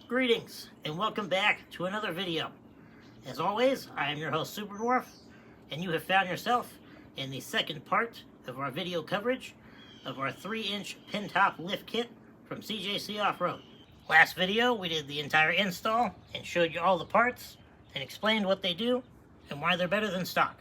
Greetings and welcome back to another video. As always, I am your host Super Dwarf, and you have found yourself in the second part of our video coverage of our 3-inch Pintop lift kit from CJC Off-Road. Last video we did the entire install and showed you all the parts and explained what they do and why they're better than stock.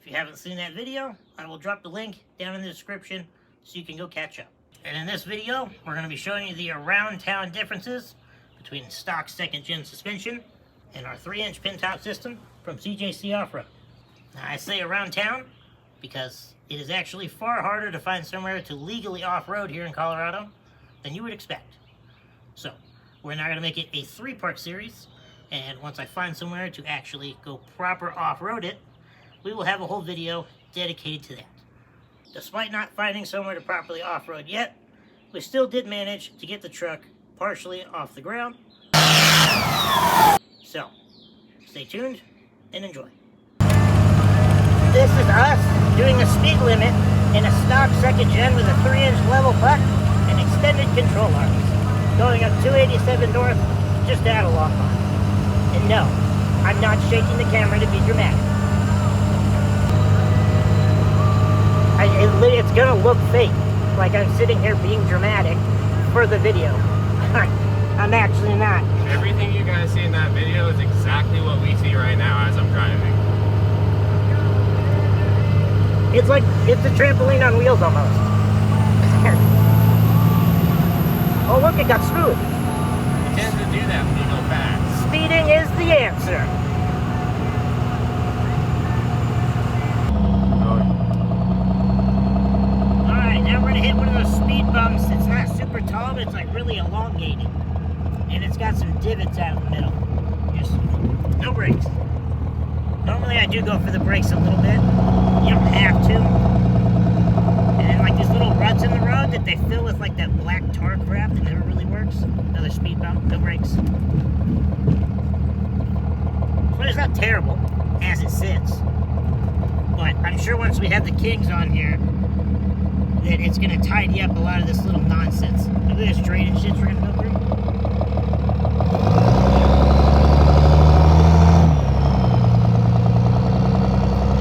If you haven't seen that video, I will drop the link down in the description so you can go catch up. And in this video, we're going to be showing you the around town differences between stock 2nd gen suspension and our 3-inch Pintop system from CJC Off-Road. Now I say around town because it is actually far harder to find somewhere to legally off-road here in Colorado than you would expect. So we're now going to make it a 3-part series, and once I find somewhere to actually go proper off-road it, we will have a whole video dedicated to that. Despite not finding somewhere to properly off-road yet, we still did manage to get the truck partially off the ground. So, stay tuned and enjoy. This is us doing a speed limit in a stock 2nd gen with a 3-inch level putt and extended control arms, going up 287 north just out of Longmont. And no, I'm not shaking the camera to be dramatic. It's gonna look fake, like I'm sitting here being dramatic for the video. I'm actually not. Everything you guys see in that video is exactly what we see right now as I'm driving. It's like, it's a trampoline on wheels almost. Oh look, it got smooth. It tends to do that when you go fast. Speeding is the answer. Alright, now we're gonna hit one of those speed bumps. It's not super tall, but it's like really elongated. And it's got some divots out of the middle. Just no brakes. Normally I do go for the brakes a little bit. You don't have to. And then like these little ruts in the road that they fill with like that black tar crap that never really works. Another speed bump, no brakes. But it's not terrible as it sits. But I'm sure once we have the Kings on here, that it's going to tidy up a lot of this little nonsense. Look at this drainage shit we're going to go through.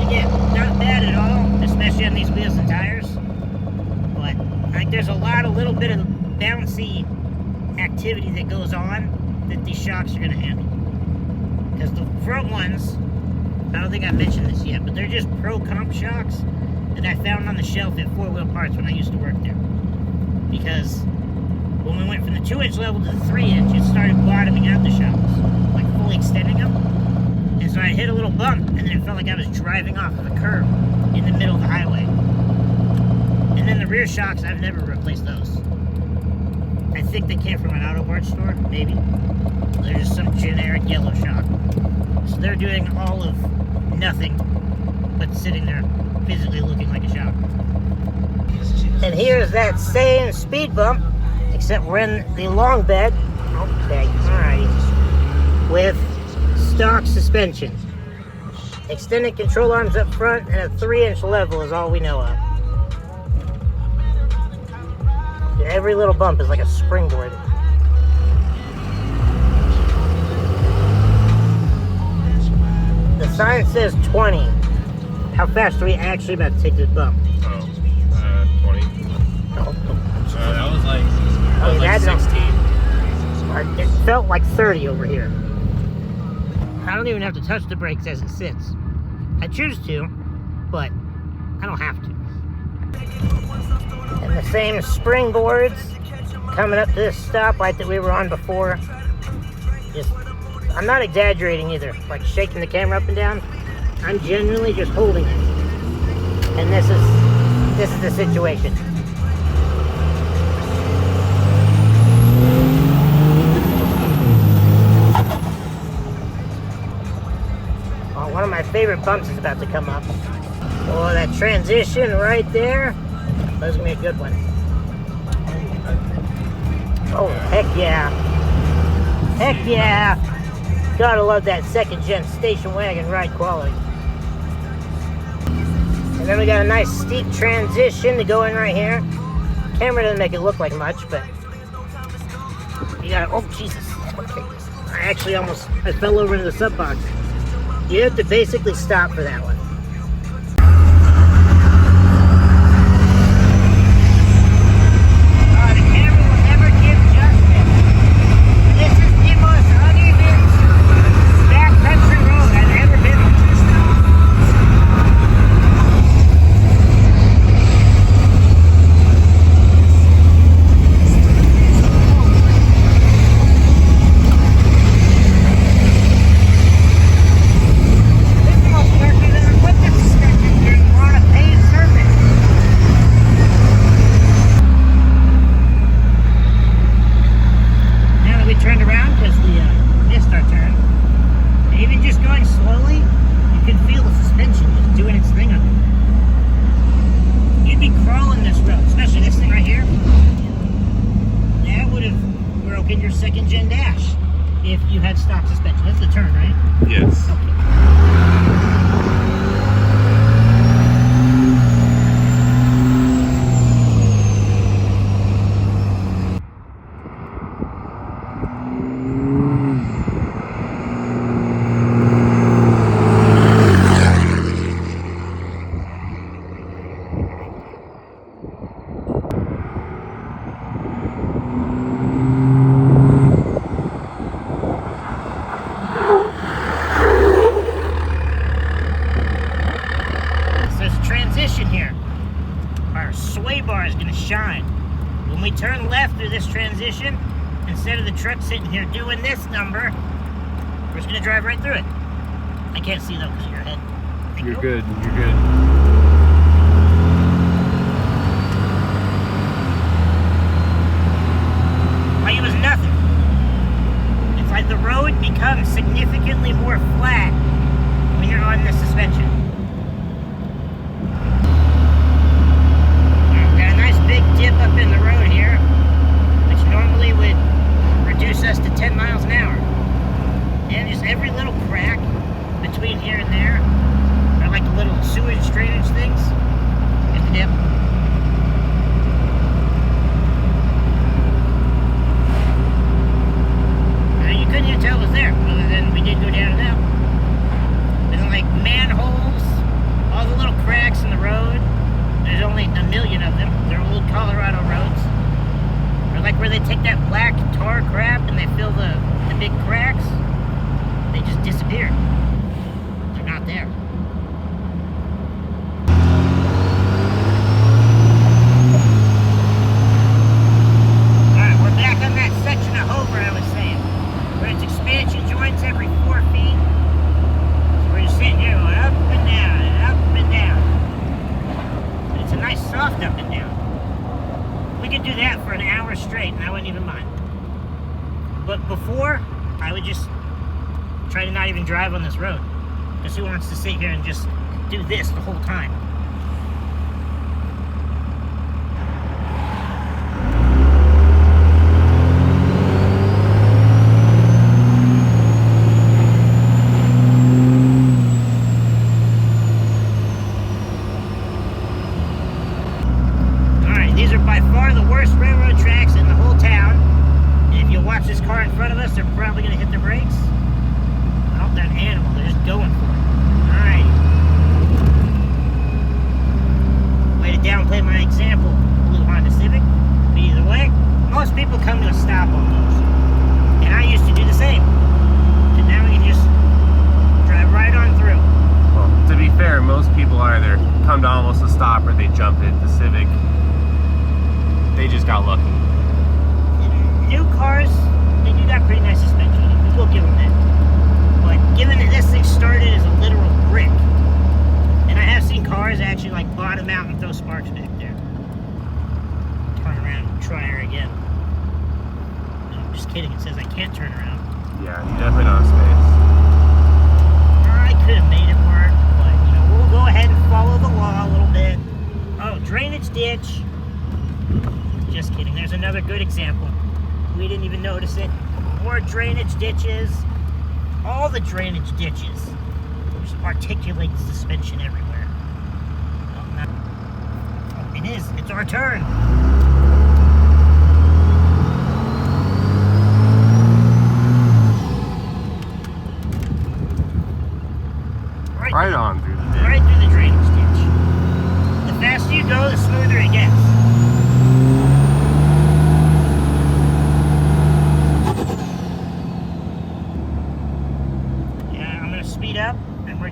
Again, not bad at all, especially on these wheels and tires. But like, there's a little bit of bouncy activity that goes on that these shocks are going to handle. Because the front ones, I don't think I mentioned this yet, but they're just pro comp shocks that I found on the shelf at 4-Wheel Parts when I used to work there. Because when we went from the 2-inch level to the 3-inch, it started bottoming out the shocks, like fully extending them. And so I hit a little bump, and then it felt like I was driving off of a curb in the middle of the highway. And then the rear shocks, I've never replaced those. I think they came from an auto parts store, maybe. They're just some generic yellow shock. So they're doing all of nothing but sitting there physically looking like a shock. And here's that same speed bump, except we're in the long bed. Okay, alright. With stock suspension. Extended control arms up front and a 3-inch level is all we know of. Every little bump is like a springboard. The sign says 20. How fast are we actually about to take this bump? 20. Oh. That was like 16. It felt like 30 over here. I don't even have to touch the brakes as it sits. I choose to, but I don't have to. And the same springboards coming up to this stoplight that we were on before. Just, I'm not exaggerating either, like shaking the camera up and down. I'm genuinely just holding it. And this is the situation. Oh, one of my favorite bumps is about to come up. Oh, that transition right there. That's gonna be a good one. Oh, heck yeah. Heck yeah. Gotta love that 2nd gen station wagon ride quality. And then we got a nice steep transition to go in right here. Camera doesn't make it look like much, but You gotta, oh Jesus. I fell over into the sub box. You have to basically stop for that one. The camera will never give justice. This is the most uneven backcountry road I've ever been on. Turned around because we missed our turn. And even just going slowly, you can feel the suspension just doing its thing on it. You'd be crawling this road, especially this thing right here. That would have broken your second gen dash if you had stock suspension. That's the turn, right? Yes. Okay. Here, our sway bar is going to shine. When we turn left through this transition, instead of the truck sitting here doing this number, we're just going to drive right through it. I can't see though because of your head. You're good. You're good. Like it was nothing. It's like the road becomes significantly more flat when you're on this suspension. Big dip up in the road here, which normally would reduce us to 10 miles an hour. And just every little crack between here and there are like the little sewage drainage things in the dip. And you couldn't even tell it was there, other than we did go down and out. There's like manholes, all the little cracks in the road. There's only a million of them. They're old Colorado roads. Or like where they take that black tar crap and they fill the big cracks. They just disappear. They're not there. Alright, we're back on that section of Hover I was saying. Where it's expansion joints every 4 feet. So we're just sitting here going up and down and up and down. It's a nice soft up and down. We could do that for an hour straight and I wouldn't even mind. But before, I would just try to not even drive on this road. Because who wants to sit here and just do this the whole time? These are by far the worst railroad tracks in the whole town. And if you watch this car in front of us, they're probably going to hit the brakes. Oh, that animal, they're just going for it. Alright. Way to downplay my example, blue Honda Civic. But either way, most people come to a stop on those. And I used to do the same. And now we can just drive right on through. Well, to be fair, most people either come to almost a stop or they jump it. The Civic, they just got lucky. New cars, they do got pretty nice suspension. We'll give them that. But given that this thing started as a literal brick, and I have seen cars actually like bottom out and throw sparks back there. Turn around and try her again. No, I'm just kidding. It says I can't turn around. Yeah, you definitely don't have space. I could have made it work, but you know, we'll go ahead and follow the law a little bit. Oh, drainage ditch. Just kidding. There's another good example. We didn't even notice it. More drainage ditches. All the drainage ditches. There's articulated suspension everywhere. Oh, it is. It's our turn.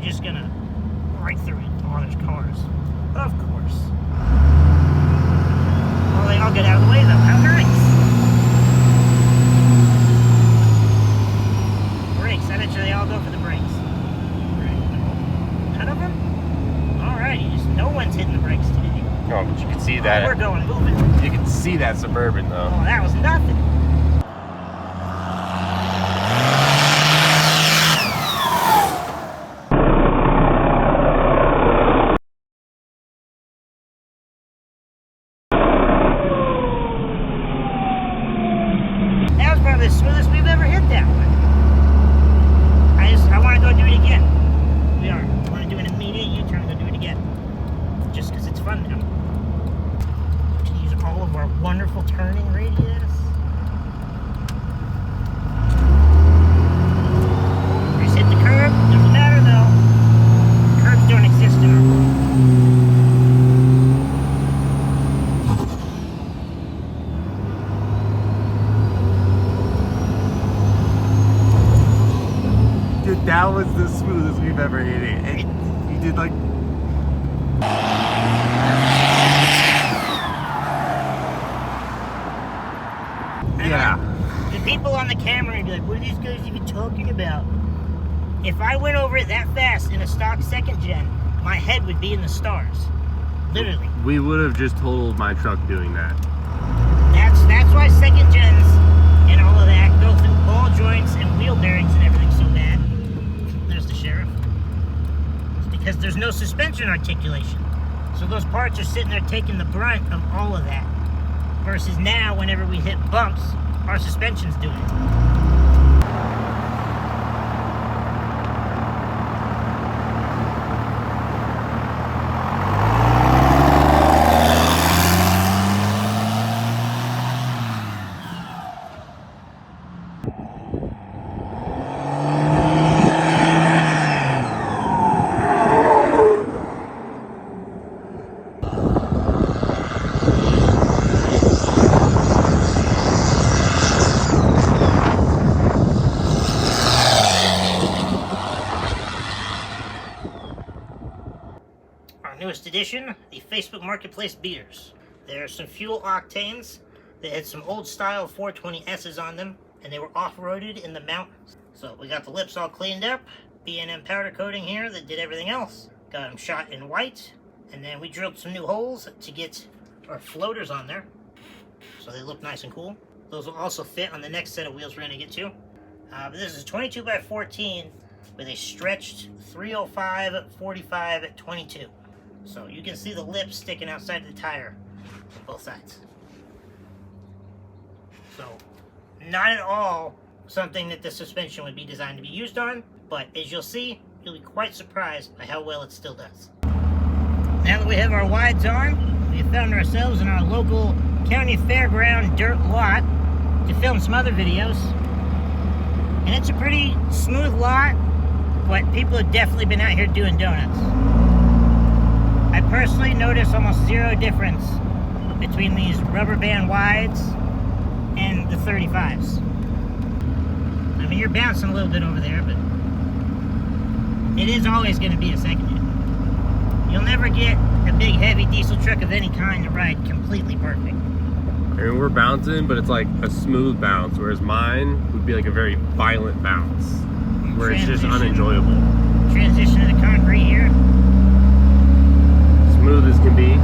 just gonna right through it. Oh, there's cars. Of course. Well, they all get out of the way, though. How nice. Brakes. I bet you they all go for the brakes. None of them? Alrighty. Just no one's hitting the brakes today. No, but you can see that. Oh, we're going moving. You can see that Suburban, though. Oh, that was nothing. That was probably the smoothest we've ever hit that one. I want to go do it again. We are. I want to do an immediate U-turn and go do it again. Just because it's fun now. To use all of our wonderful turning radius. We just hit the curb. Doesn't matter though. Curbs don't exist in our world. Dude, that was the smoothest we've ever hit it. You did like... Yeah. The people on the camera would be like, what are these guys even talking about? If I went over it that fast in a stock second gen, my head would be in the stars. Literally. We would have just totaled my truck doing that. That's why second gens and all of that go through ball joints and wheel bearings and everything so bad. There's the sheriff. It's because there's no suspension articulation. So those parts are sitting there taking the brunt of all of that. Versus now, whenever we hit bumps, our suspension's doing it. Newest edition, the Facebook Marketplace beaters. There are some fuel octanes that had some old style 420S's on them, and they were off-roaded in the mountains. So we got the lips all cleaned up, B&M powder coating here that did everything else. Got them shot in white, and then we drilled some new holes to get our floaters on there, so they look nice and cool. Those will also fit on the next set of wheels we're going to get to. But this is 22 by 14 with a stretched 305 45 22. So you can see the lips sticking outside the tire on both sides. So not at all something that the suspension would be designed to be used on, but as you'll see, you'll be quite surprised by how well it still does. Now that we have our wides on, we have found ourselves in our local county fairground dirt lot to film some other videos. And it's a pretty smooth lot, but people have definitely been out here doing donuts. I personally notice almost zero difference between these rubber band wides and the 35s. I mean, you're bouncing a little bit over there, but it is always going to be a second gen. You'll never get a big heavy diesel truck of any kind to ride completely perfect. I mean, we're bouncing, but it's like a smooth bounce, whereas mine would be like a very violent bounce, where it's just unenjoyable. Transition to the concrete here. Smooth as can be.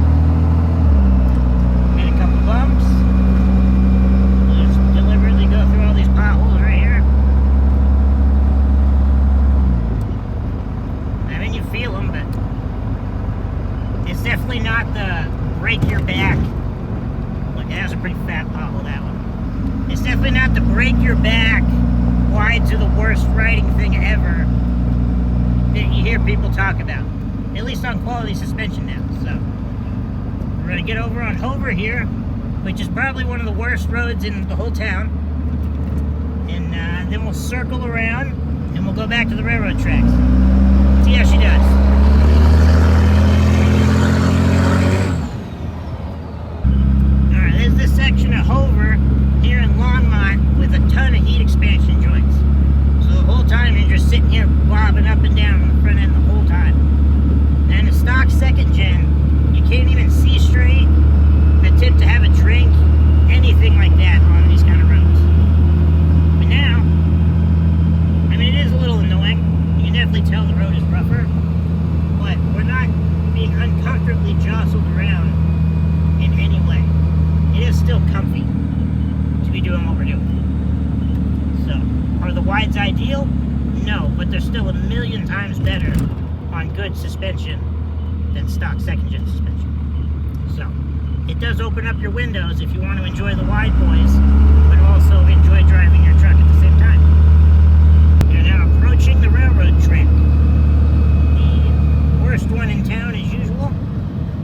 Made a couple bumps. We'll just deliberately go through all these potholes right here. I mean, you feel them, but it's definitely not the break your back. Look, that was a pretty fat pothole, that one. It's definitely not the break your back, wides are the worst riding thing ever that you hear people talk about. At least on quality suspension now. So we're gonna get over on Hover here, which is probably one of the worst roads in the whole town. And then we'll circle around and we'll go back to the railroad tracks. See how she does. Alright, there's this section of Hover here in Longmont with a ton of heat expansion joints. So the whole time you're just sitting here bobbing up and down on the front end the whole the wide's ideal? No, but they're still a million times better on good suspension than stock second-gen suspension. So, it does open up your windows if you want to enjoy the wide boys, but also enjoy driving your truck at the same time. You're now approaching the railroad track. The worst one in town as usual.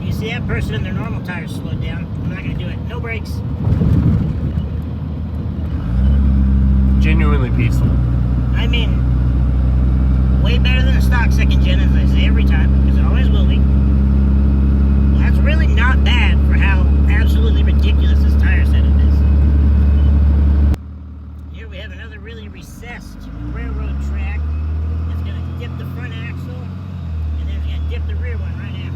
You see that person in their normal tires slowed down. I'm not going to do it. No brakes. Genuinely peaceful. I mean, way better than a stock second gen, as I say every time, because it always will be. Well, that's really not bad for how absolutely ridiculous this tire setup is. Here we have another really recessed railroad track that's going to dip the front axle, and then it's going to dip the rear one right after.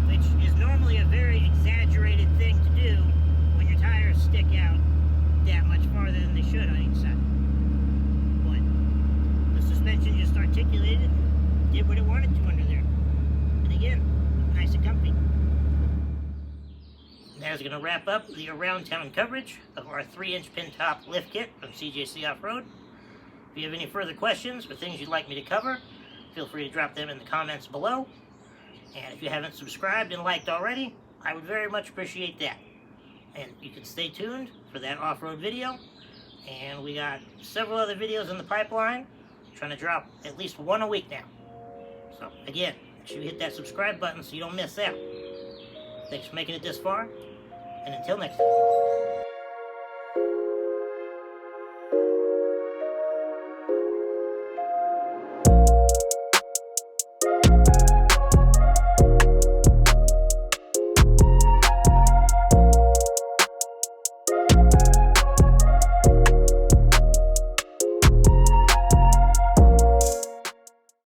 Which is normally a very exaggerated thing to do when your tires stick out that much farther than they should on each side. But the suspension just articulated, did what it wanted to under there. And again, nice and comfy. That's going to wrap up the around town coverage of our 3-inch Pintop lift kit from CJC Off-Road. If you have any further questions or things you'd like me to cover, feel free to drop them in the comments below. And if you haven't subscribed and liked already, I would very much appreciate that. And you can stay tuned for that off-road video. And we got several other videos in the pipeline. I'm trying to drop at least one a week now. So again, make sure you hit that subscribe button so you don't miss out. Thanks for making it this far. And until next time.